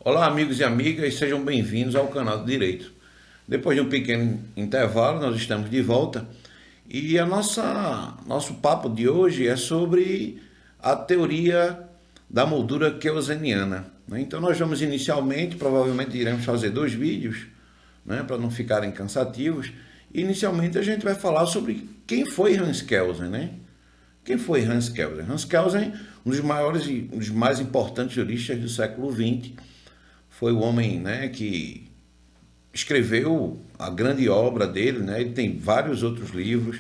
Olá, amigos e amigas, sejam bem-vindos ao canal do Direito. Depois de um pequeno intervalo, nós estamos de volta e nosso papo de hoje é sobre a teoria da moldura keynesiana, né? Então, nós vamos inicialmente, provavelmente iremos fazer dois vídeos, né, para não ficarem cansativos. Inicialmente, a gente vai falar sobre quem foi Hans Kelsen, né? Quem foi Hans Kelsen? Hans Kelsen, um dos maiores e um dos mais importantes juristas do século XX, foi o homem, né, que escreveu a grande obra dele, né? Ele tem vários outros livros,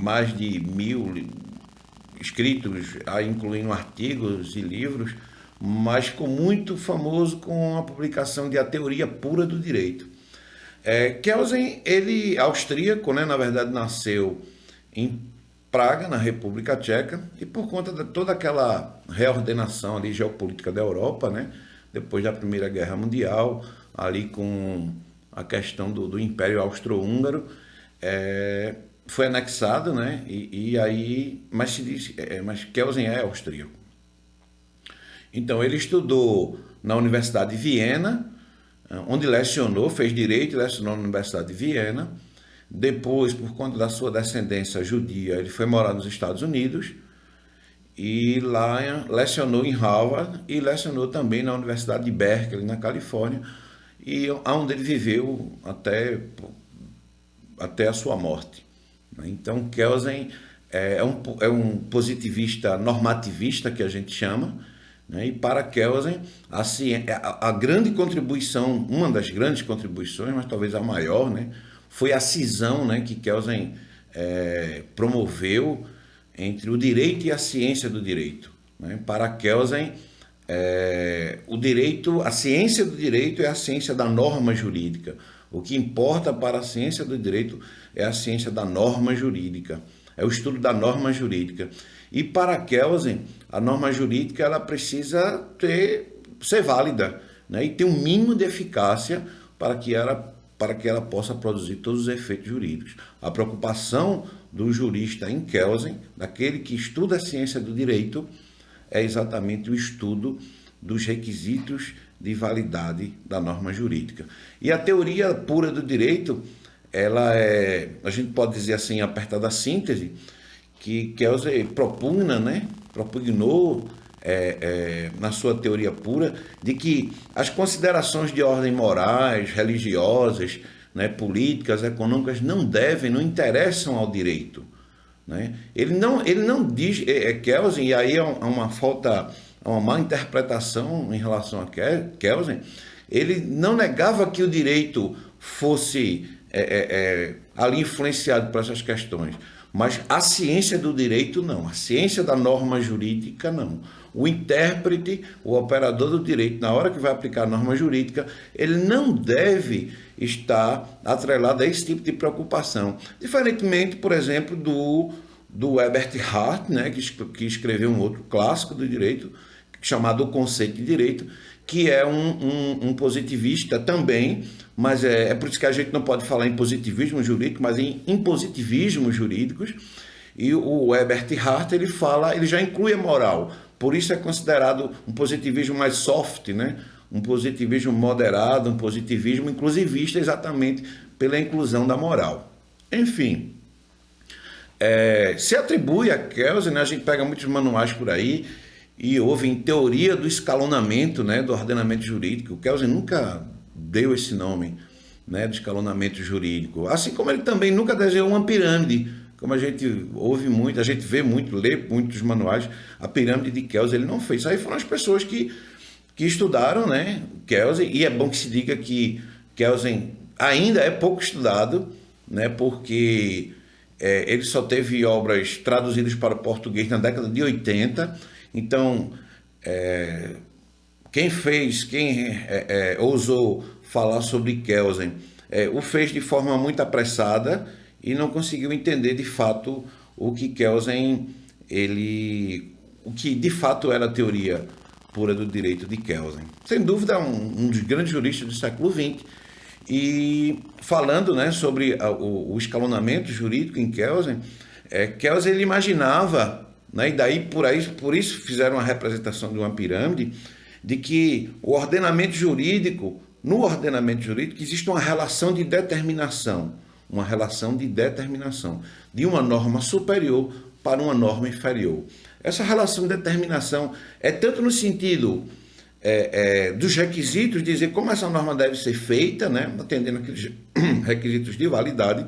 mais de 1000 escritos, incluindo artigos e livros, mas ficou muito famoso com a publicação de A Teoria Pura do Direito. Kelsen, ele austríaco, né, na verdade nasceu em Praga, na República Tcheca, e por conta de toda aquela reordenação ali geopolítica da Europa, né, depois da Primeira Guerra Mundial, ali com a questão do Império Austro-Húngaro, foi anexado, né, e aí, mas se diz, mas Kelsen é austríaco. Então ele estudou na Universidade de Viena, onde lecionou, fez direito e lecionou na Universidade de Viena. Depois, por conta da sua descendência judia, ele foi morar nos Estados Unidos e lá lecionou em Harvard e lecionou também na Universidade de Berkeley, na Califórnia, e onde ele viveu até a sua morte. Então, Kelsen é um positivista normativista, que a gente chama, né? E para Kelsen, assim, a grande contribuição, uma das grandes contribuições, mas talvez a maior, né, foi a cisão, né, que Kelsen promoveu entre o direito e a ciência do direito, né? Para Kelsen, o direito, a ciência do direito é a ciência da norma jurídica. O que importa para a ciência do direito é a ciência da norma jurídica, é o estudo da norma jurídica. E para Kelsen, a norma jurídica ela precisa ser válida, né, e ter um mínimo de eficácia para que ela possa produzir todos os efeitos jurídicos. A preocupação do jurista em Kelsen, daquele que estuda a ciência do direito, é exatamente o estudo dos requisitos de validade da norma jurídica. E a teoria pura do direito, a gente pode dizer assim, apertada síntese, que Kelsen propugnou na sua teoria pura, de que as considerações de ordem morais, religiosas, né, políticas, econômicas, não interessam ao direito, né? Ele não diz, Kelsen, e aí é uma má interpretação em relação a Kelsen, ele não negava que o direito fosse ali influenciado por essas questões, mas a ciência do direito não, a ciência da norma jurídica não. O intérprete, o operador do direito, na hora que vai aplicar a norma jurídica, ele não deve estar atrelado a esse tipo de preocupação. Diferentemente, por exemplo, do Herbert Hart, né, que escreveu um outro clássico do direito, chamado O Conceito de Direito, que é um positivista também, mas é por isso que a gente não pode falar em positivismo jurídico, mas em impositivismos jurídicos. E o Herbert Hart, ele já inclui a moral, por isso é considerado um positivismo mais soft, né? Um positivismo moderado, um positivismo inclusivista, exatamente pela inclusão da moral. Enfim, se atribui a Kelsen, né? A gente pega muitos manuais por aí e houve em teoria do escalonamento, né, do ordenamento jurídico. O Kelsen nunca deu esse nome, né, de escalonamento jurídico, assim como ele também nunca desenhou uma pirâmide, como a gente ouve muito, a gente vê muito, lê muitos manuais, a pirâmide de Kelsen ele não fez. Isso aí foram as pessoas que estudaram, né, Kelsen, e é bom que se diga que Kelsen ainda é pouco estudado, né, porque ele só teve obras traduzidas para o português na década de 80, então quem ousou falar sobre Kelsen o fez de forma muito apressada e não conseguiu entender de fato o que Kelsen, o que de fato era a teoria pura do direito de Kelsen. Sem dúvida, um dos grandes juristas do século XX. E falando, né, sobre o escalonamento jurídico em Kelsen, Kelsen ele imaginava, né, e daí por isso fizeram a representação de uma pirâmide, de que o ordenamento jurídico, no ordenamento jurídico existe uma relação de determinação, de uma norma superior para uma norma inferior. Essa relação de determinação é tanto no sentido dos requisitos, dizer como essa norma deve ser feita, né, atendendo aqueles requisitos de validade,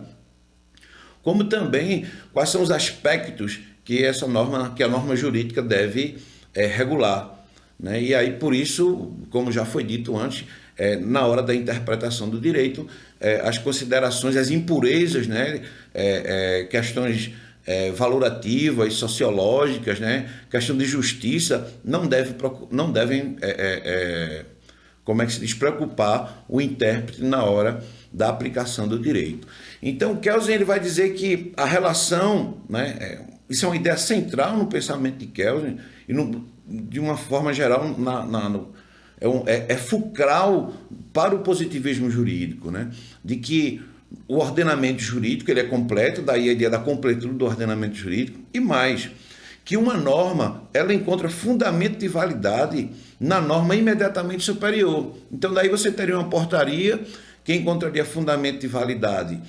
como também quais são os aspectos que essa norma, que a norma jurídica deve regular, né? E aí, por isso, como já foi dito antes, na hora da interpretação do direito, as considerações, as impurezas, né? Questões valorativas, sociológicas, né? Questão de justiça, não devem como é que se diz, preocupar o intérprete na hora da aplicação do direito. Então, o Kelsen ele vai dizer que a relação, né, isso é uma ideia central no pensamento de Kelsen, e de uma forma geral é fulcral para o positivismo jurídico, né, de que o ordenamento jurídico ele é completo, daí a ideia da completude do ordenamento jurídico, e mais, que uma norma ela encontra fundamento de validade na norma imediatamente superior. Então, daí você teria uma portaria que encontraria fundamento de validade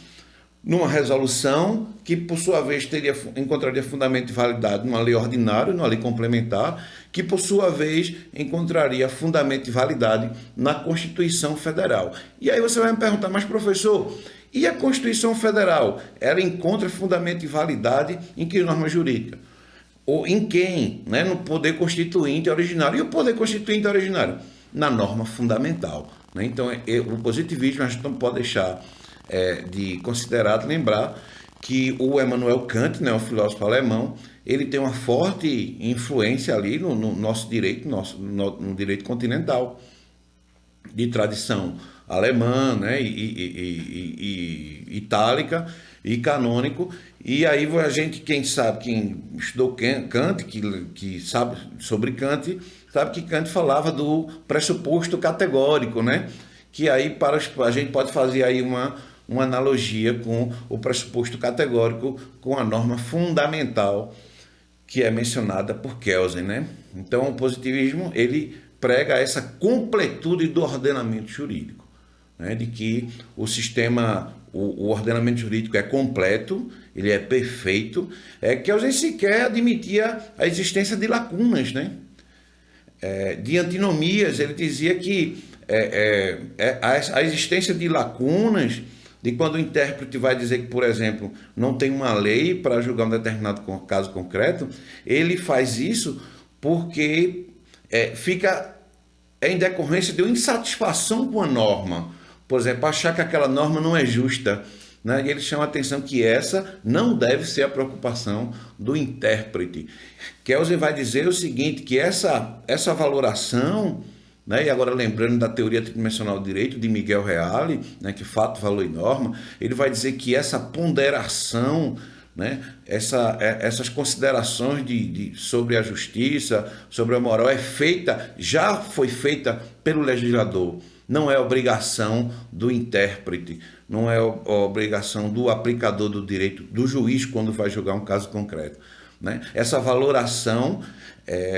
numa resolução, que por sua vez encontraria fundamento de validade numa lei ordinária, numa lei complementar, que por sua vez encontraria fundamento de validade na Constituição Federal. E aí você vai me perguntar, mas professor, e a Constituição Federal? Ela encontra fundamento de validade em que norma jurídica? Ou em quem? Né? No poder constituinte originário. E o poder constituinte originário? Na norma fundamental. Né? Então, o positivismo a gente não pode deixar de considerar, de lembrar que o Immanuel Kant, né, o filósofo alemão, ele tem uma forte influência ali no nosso direito, no direito continental, de tradição alemã, né, e itálica e canônico. E aí a gente, quem estudou Kant, que sabe sobre Kant, sabe que Kant falava do pressuposto categórico, né? Que aí a gente pode fazer aí uma analogia com o pressuposto categórico, com a norma fundamental que é mencionada por Kelsen, né? Então o positivismo ele prega essa completude do ordenamento jurídico, né? De que o sistema, o ordenamento jurídico é completo, ele é perfeito. Kelsen sequer admitia a existência de lacunas, né? De antinomias. Ele dizia que a existência de lacunas, de quando o intérprete vai dizer que, por exemplo, não tem uma lei para julgar um determinado caso concreto, ele faz isso porque fica em decorrência de uma insatisfação com a norma. Por exemplo, achar que aquela norma não é justa, né? E ele chama a atenção que essa não deve ser a preocupação do intérprete. Kelsen vai dizer o seguinte, que essa valoração, né, e agora lembrando da teoria tridimensional do direito de Miguel Reale, né, que fato, valor e norma, ele vai dizer que essa ponderação, né, essas considerações sobre a justiça, sobre a moral, já foi feita pelo legislador. Não é obrigação do intérprete, não é obrigação do aplicador do direito, do juiz, quando vai julgar um caso concreto, né? Essa valoração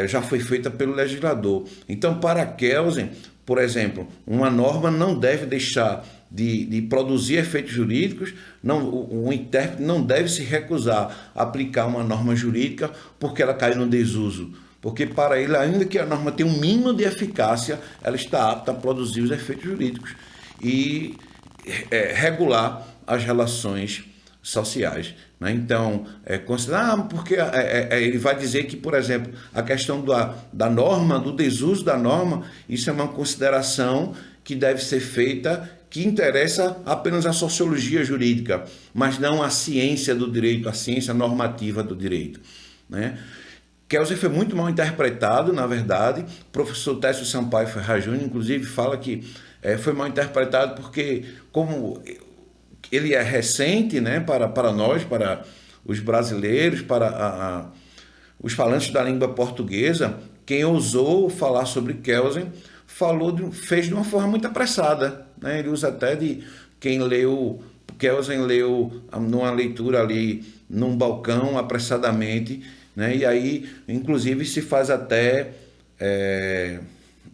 já foi feita pelo legislador. Então, para Kelsen, por exemplo, uma norma não deve deixar de produzir efeitos jurídicos, o intérprete não deve se recusar a aplicar uma norma jurídica porque ela caiu no desuso. Porque para ele, ainda que a norma tenha um mínimo de eficácia, ela está apta a produzir os efeitos jurídicos e regular as relações sociais, né? Então, porque ele vai dizer que, por exemplo, a questão da norma, do desuso da norma, isso é uma consideração que deve ser feita, que interessa apenas a sociologia jurídica, mas não a ciência do direito, a ciência normativa do direito, né? Kelsen foi muito mal interpretado, na verdade. O professor Técio Sampaio Ferraz Júnior, inclusive, fala que foi mal interpretado porque, como ele é recente, né, para nós, para os brasileiros, para os falantes da língua portuguesa, quem ousou falar sobre Kelsen fez de uma forma muito apressada, né? Ele usa até de quem leu, Kelsen leu numa leitura ali num balcão apressadamente, né? E aí, inclusive, se faz até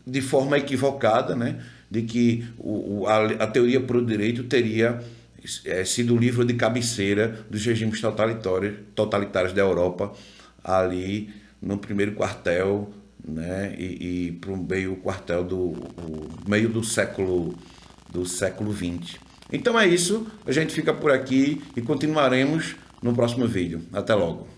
de forma equivocada, né, de que a teoria pura do direito teria sido o livro de cabeceira dos regimes totalitários da Europa, ali no primeiro quartel, né, e para o meio quartel do meio do século XX. Então é isso, a gente fica por aqui e continuaremos no próximo vídeo. Até logo.